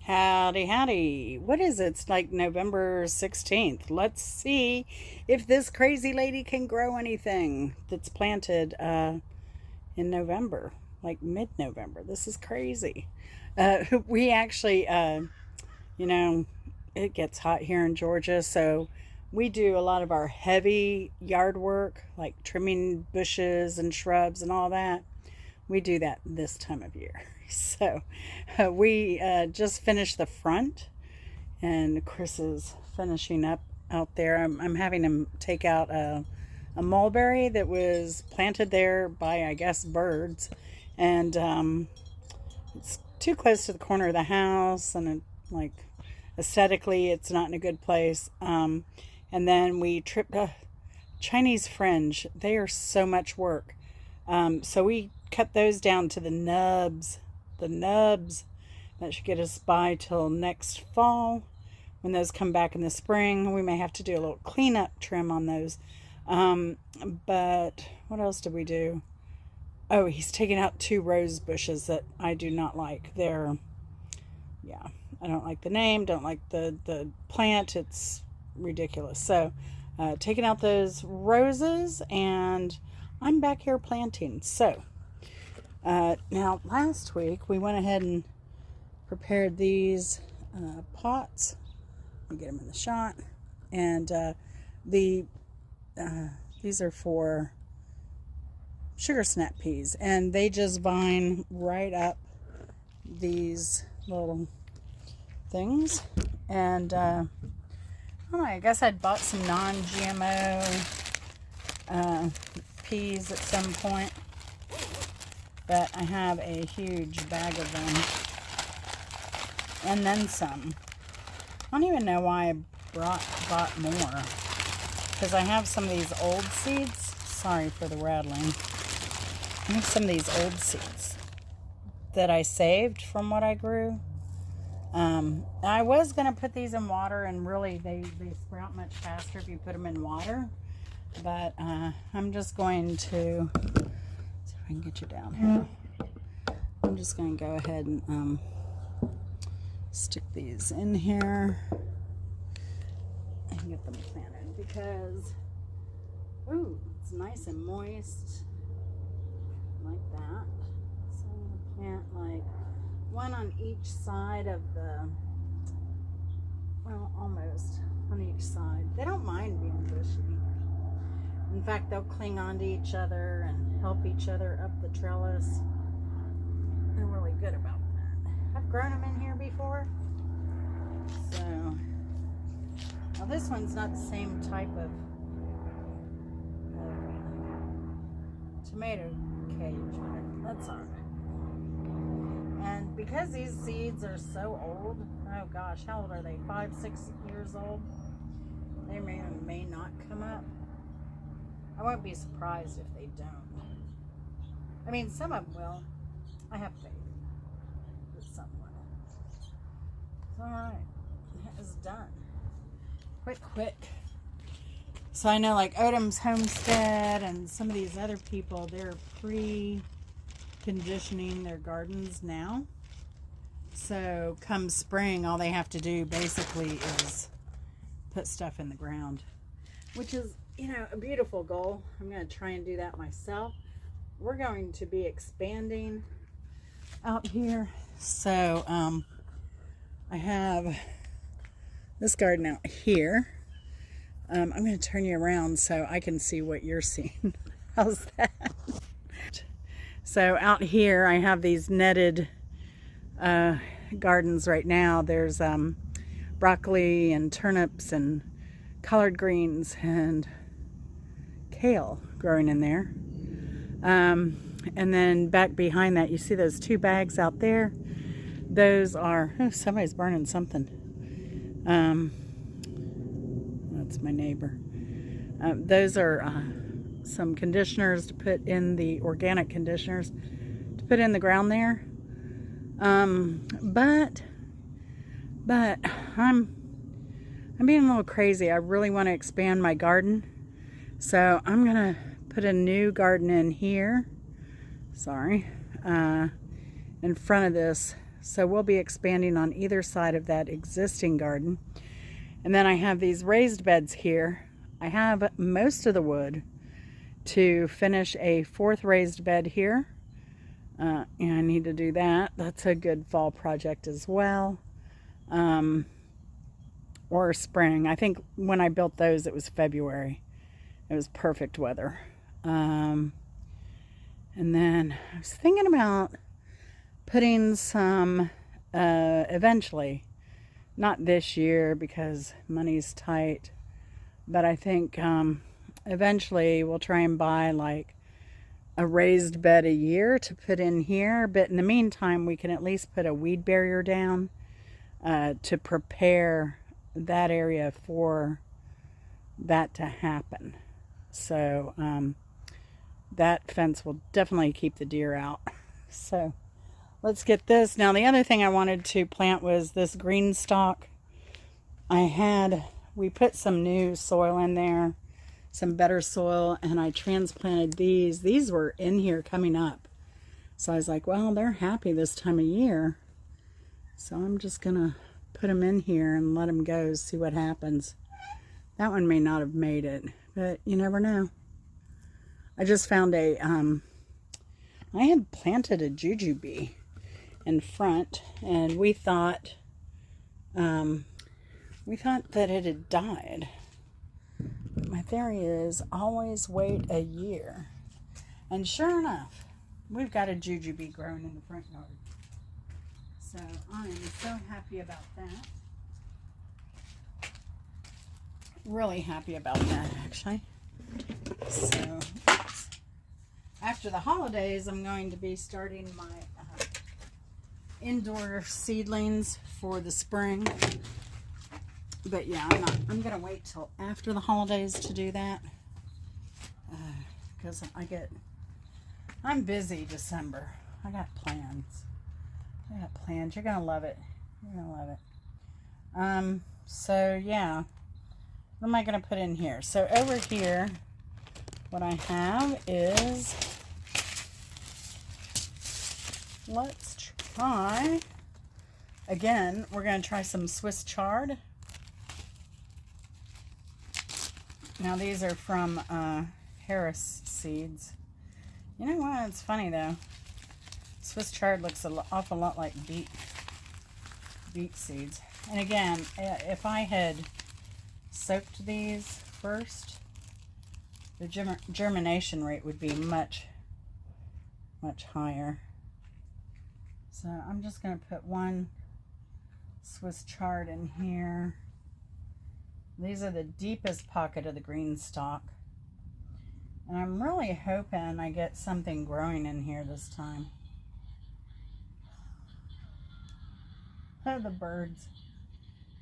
Howdy, howdy. What is it? It's like November 16th. Let's see if this crazy lady can grow anything that's planted in November, like mid-November. This is crazy. We actually, you know, it gets hot here in Georgia, so we do a lot of our heavy yard work, like trimming bushes and shrubs and all that. We do that this time of year. So we just finished the front, and Chris is finishing up out there. I'm having him take out a mulberry that was planted there by, I guess, birds. And it's too close to the corner of the house, and like aesthetically, it's not in a good place. And then we tripped Chinese fringe. They are so much work. So we cut those down to the nubs. That should get us by till next fall. When those come back in the spring, we may have to do a little cleanup trim on those. But what else did we do? Oh, he's taking out 2 rose bushes that I do not like. Yeah, I don't like the name, don't like the plant. It's ridiculous. So taking out those roses, and I'm back here planting. So now last week we went ahead and prepared these pots. Let me get them in the shot. And these are for sugar snap peas, and they just vine right up these little things. And I don't know, I guess I'd bought some non-GMO peas at some point, but I have a huge bag of them and then some. I don't even know why I bought more, because I have some of these old seeds. Sorry for the rattling. I have some of these old seeds that I saved from what I grew. I was going to put these in water, and really they sprout much faster if you put them in water. But I'm just going to, see if I can get you down here. I'm just going to go ahead and stick these in here and get them planted, because, ooh, it's nice and moist like that. So I'm going to plant like one on each side of the, well, almost on each side. They don't mind being bushy. In fact, they'll cling onto each other and help each other up the trellis. They're really good about that. I've grown them in here before. So, now this one's not the same type of tomato cage, but that's all right. And because these seeds are so old, oh gosh, how old are they? 5, 6 years old? They may or may not come up. I won't be surprised if they don't. I mean, some of them will. I have faith that some will. Alright, that is done. Quick. So I know, like Odom's Homestead and some of these other people, they're pre-conditioning their gardens now. So come spring, all they have to do basically is put stuff in the ground, which is, you know, a beautiful goal. I'm going to try and do that myself. We're going to be expanding out here. So I have this garden out here. I'm going to turn you around so I can see what you're seeing. How's that? So out here I have these netted gardens right now. There's broccoli and turnips and collard greens and kale growing in there. And then back behind that, you see those 2 bags out there? Those are, oh, somebody's burning something. That's my neighbor. Those are some conditioners to put in the organic conditioners to put in the ground there. But I'm being a little crazy. I really want to expand my garden. So I'm going to put a new garden in here. Sorry. In front of this So we'll be expanding on either side of that existing garden. And then I have these raised beds here. I have most of the wood to finish a 4th raised bed here. And I need to do that. That's a good fall project as well. Or spring. I think when I built those, it was February. It was perfect weather. And then I was thinking about putting some, eventually, not this year because money's tight, but I think eventually we'll try and buy like a raised bed a year to put in here. But in the meantime, we can at least put a weed barrier down to prepare that area for that to happen. So that fence will definitely keep the deer out. So let's get this. Now the other thing I wanted to plant was this GreenStalk. We put some new soil in there, some better soil, and I transplanted these. These were in here coming up. So I was like, well, they're happy this time of year. So I'm just gonna put them in here and let them go, see what happens. That one may not have made it, but you never know. I just found I had planted a jujube in front, and we thought that it had died. But my theory is always wait a year. And sure enough, we've got a jujube growing in the front yard. So I'm so happy about that. Really happy about that, actually. So after the holidays, I'm going to be starting my indoor seedlings for the spring. But yeah, I'm going to wait till after the holidays to do that. Because I'm busy December. I got plans. You're going to love it. You're going to love it. So yeah. What am I going to put in here? So over here, what I have is, let's try, again, we're going to try some Swiss chard. Now these are from Harris seeds. You know what? It's funny though. Swiss chard looks an awful lot like beet seeds. And again, if I had soaked these first, the germination rate would be much higher. So I'm just going to put one Swiss chard in here. These are the deepest pocket of the GreenStalk. And I'm really hoping I get something growing in here this time. Oh, the birds.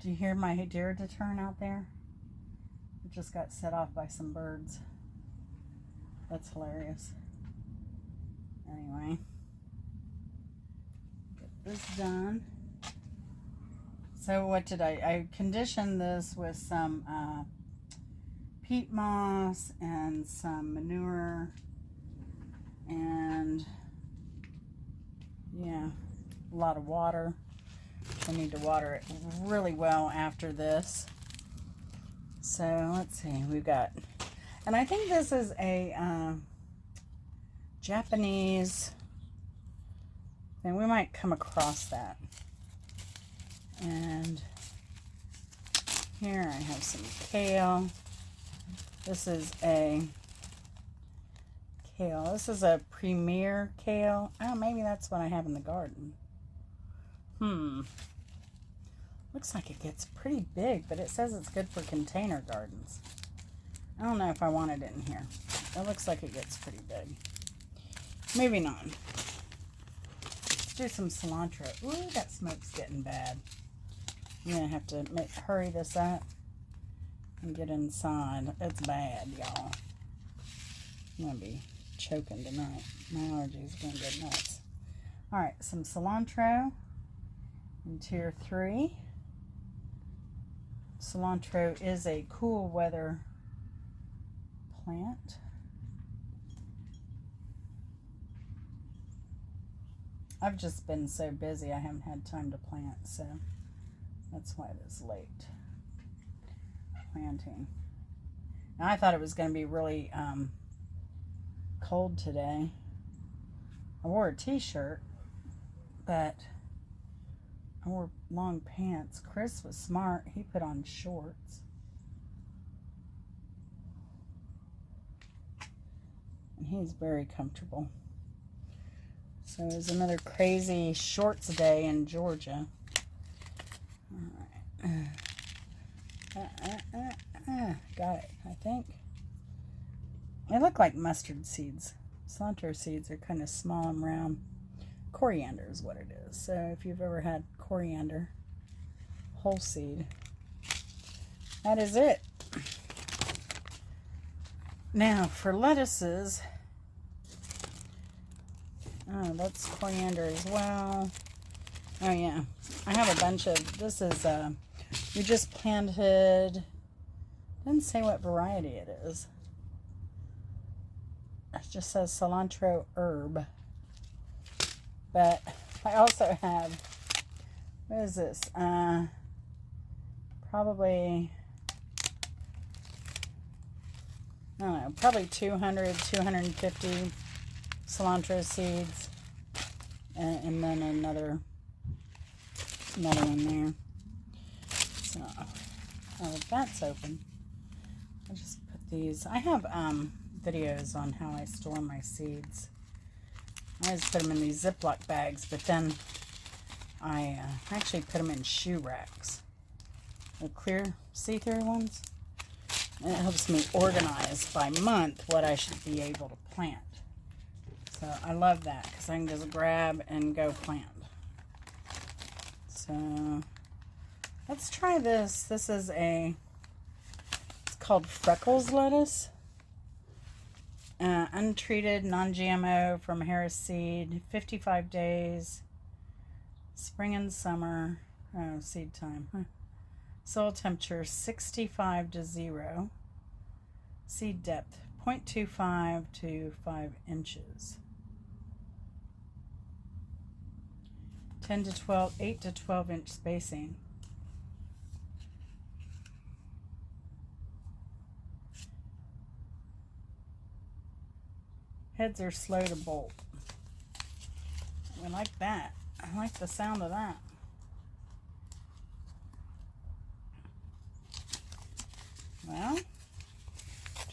Do you hear my deer deter out there? It just got set off by some birds. That's hilarious. Anyway, get this done. So what did I conditioned this with some peat moss and some manure, and yeah, a lot of water. I need to water it really well after this. So let's see, we've got, and I think this is a Japanese, and we might come across that. And here I have some kale. This is a kale. This is a premier kale. Oh, maybe that's what I have in the garden. Looks like it gets pretty big, but it says it's good for container gardens. I don't know if I want it in here. It looks like it gets pretty big. Maybe not. Let's do some cilantro. Ooh, that smoke's getting bad. I'm going to have to hurry this up and get inside. It's bad, y'all. I'm going to be choking tonight. My allergies are going to get nuts. Alright, some cilantro in tier 3. Cilantro is a cool weather plant. I've just been so busy I haven't had time to plant, so that's why it is late planting. Now, I thought it was going to be really cold today. I wore a t-shirt, but I wore long pants. Chris was smart. He put on shorts. And he's very comfortable. So it was another crazy shorts day in Georgia. All right. Got it, I think. They look like mustard seeds. Cilantro seeds are kind of small and round. Coriander is what it is. So if you've ever had coriander, whole seed, that is it. Now for lettuces, oh, that's coriander as well. Oh yeah, I have a bunch of, this is, we just planted, doesn't say what variety it is. It just says cilantro herb. But I also have, what is this? Probably, I don't know, probably 200, 250 cilantro seeds. And then another one there. So, oh, that's open. I just put these, I have videos on how I store my seeds. I just put them in these Ziploc bags, but then I actually put them in shoe racks. The clear see-through ones. And it helps me organize by month what I should be able to plant. So I love that because I can just grab and go plant. So let's try this. This is it's called Freckles lettuce. Untreated, non-GMO from Harris seed, 55 days, spring and summer, seed time, soil temperature 65 to 0, seed depth 0.25 to 5 inches, 8 to 12 inch spacing. Heads are slow to bolt. We like that. I like the sound of that. Well,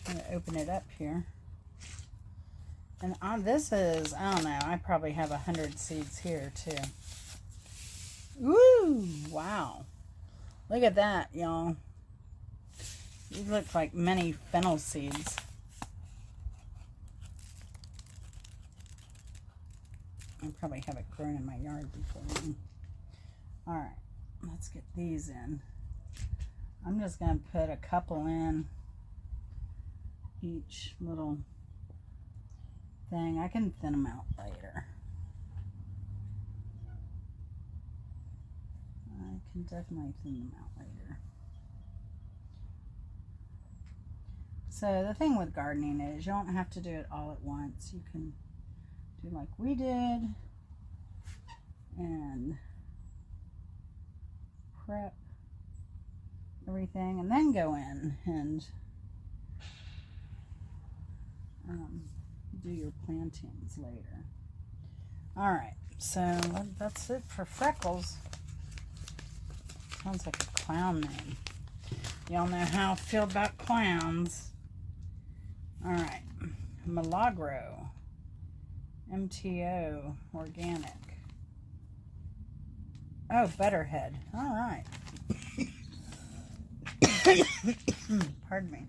trying to open it up here. And this is, I don't know, I probably have 100 seeds here too. Woo! Wow. Look at that, y'all. These look like many fennel seeds. I probably have it grown in my yard before then. Alright, let's get these in. I'm just going to put a couple in each little thing. I can thin them out later. I can definitely thin them out later. So the thing with gardening is you don't have to do it all at once. You can do like we did and prep everything and then go in and do your plantings later. Alright, so that's it for Freckles. Sounds like a clown name. Y'all know how I feel about clowns. Alright, Milagro MTO organic. Oh, Betterhead. All right. Pardon me.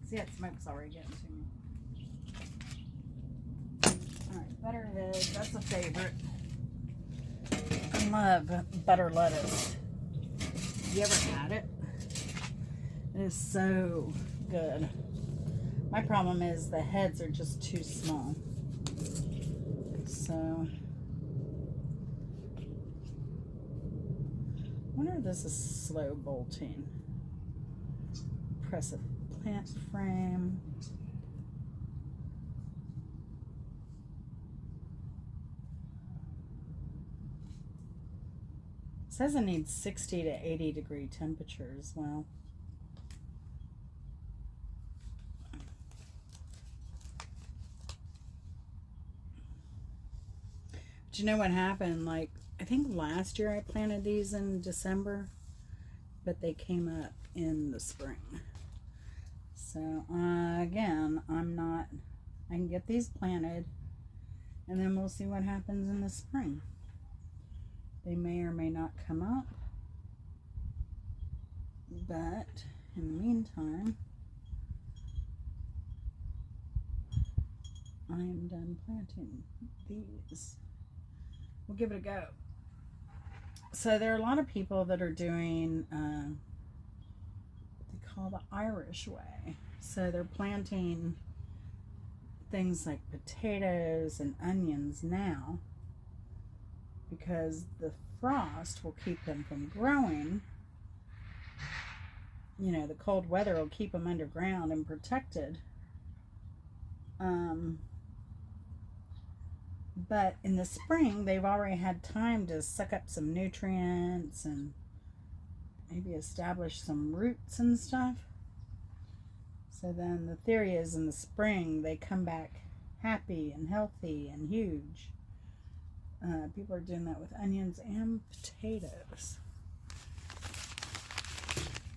See, that smoke's already getting to me. All right, Betterhead. That's a favorite. I love butter lettuce. You ever had it? It is so good. My problem is the heads are just too small. So, I wonder if this is slow bolting. Press a plant frame. It says it needs 60 to 80 degree temperatures. Well, do you know what happened? Like, I think last year I planted these in December, but they came up in the spring. So, again, I can get these planted, and then we'll see what happens in the spring. They may or may not come up, but in the meantime, I am done planting these. We'll give it a go. So there are a lot of people that are doing what they call the Irish way. So they're planting things like potatoes and onions now because the frost will keep them from growing. You know, the cold weather will keep them underground and protected. But in the spring, they've already had time to suck up some nutrients and maybe establish some roots and stuff. So then the theory is in the spring, they come back happy and healthy and huge. People are doing that with onions and potatoes.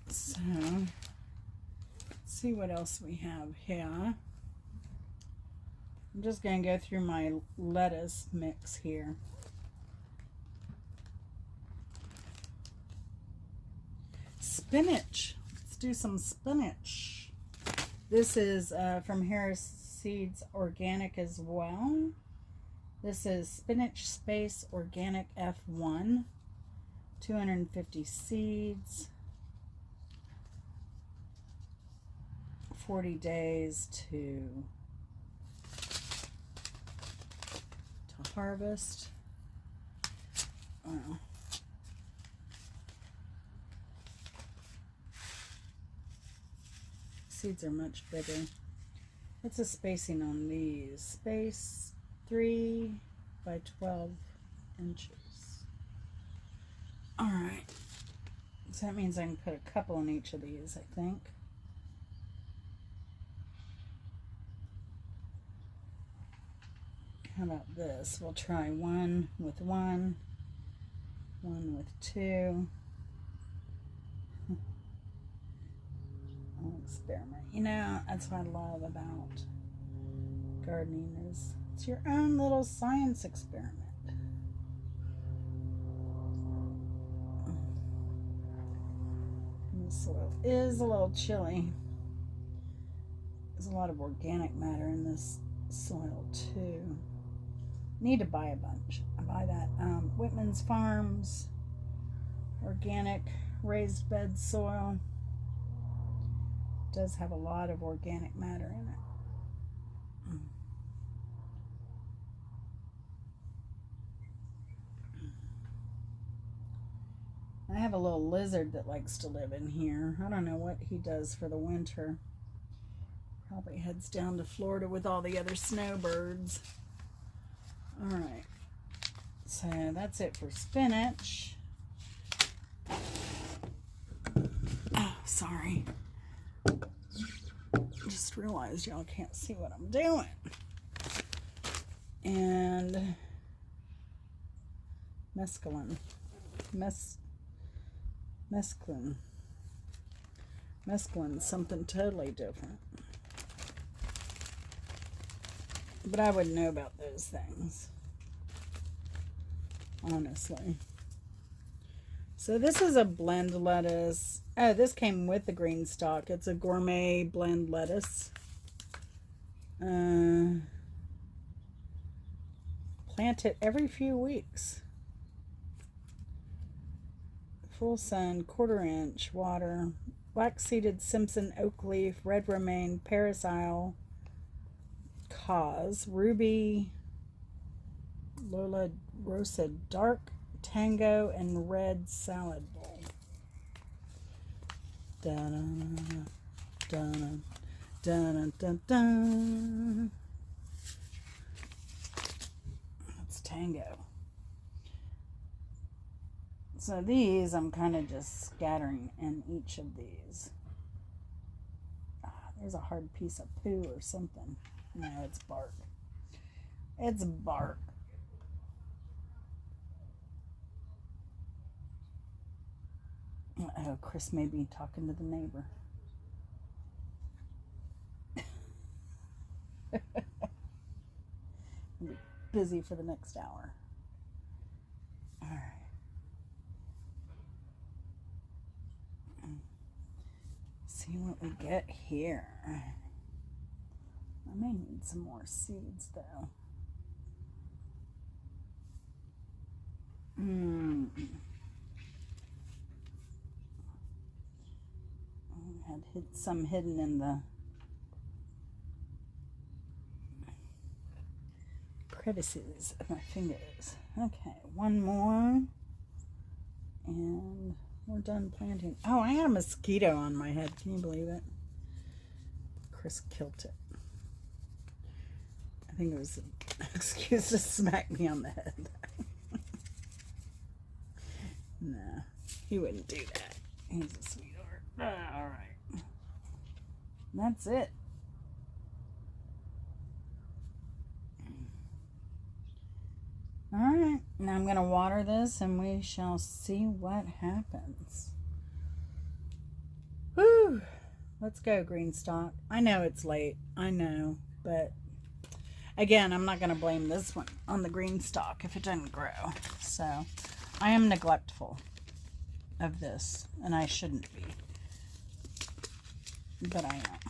So, let's see what else we have here. I'm just going to go through my lettuce mix here. Spinach. Let's do some spinach. This is from Harris Seeds Organic as well. This is Spinach Space Organic F1. 250 seeds. 40 days to harvest. Wow. Seeds are much bigger. What's the spacing on these? Space 3 by 12 inches. Alright. So that means I can put a couple in each of these, I think. How about this? We'll try one with one with two. I'll experiment. You know, that's what I love about gardening is it's your own little science experiment. And the soil is a little chilly. There's a lot of organic matter in this soil too. Need to buy a bunch. I buy that Whitman's Farms organic raised bed soil. Does have a lot of organic matter in it. I have a little lizard that likes to live in here. I don't know what he does for the winter. Probably heads down to Florida with all the other snowbirds. Alright, so that's it for spinach. Oh, sorry. Just realized y'all can't see what I'm doing. And mesclun. Mesclun, something totally different. But I wouldn't know about those things, honestly. So this is a blend lettuce. Oh, this came with the GreenStalk. It's a gourmet blend lettuce. Plant it every few weeks. Full sun, 1/4 inch, water, black-seeded Simpson oak leaf, red romaine, Paris Isle, cause, ruby, Lola Rosa dark, tango, and red salad bowl. Dun dun dun dun dun. That's tango. So these, I'm kind of just scattering in each of these. There's a hard piece of poo or something. No, it's bark. It's bark. Oh, Chris may be talking to the neighbor. I'll be busy for the next hour. All right. See what we get here. I may need some more seeds though. I had some hidden in the crevices of my fingers. Okay, one more. And we're done planting. Oh, I had a mosquito on my head. Can you believe it? Chris killed it. I think it was an excuse to smack me on the head. No, he wouldn't do that. He's a sweetheart. All right. That's it. All right, now I'm going to water this and we shall see what happens. Whew. Let's go, GreenStalk. I know it's late. I know, but again, I'm not going to blame this one on the GreenStalk if it doesn't grow. So I am neglectful of this, and I shouldn't be, but I am.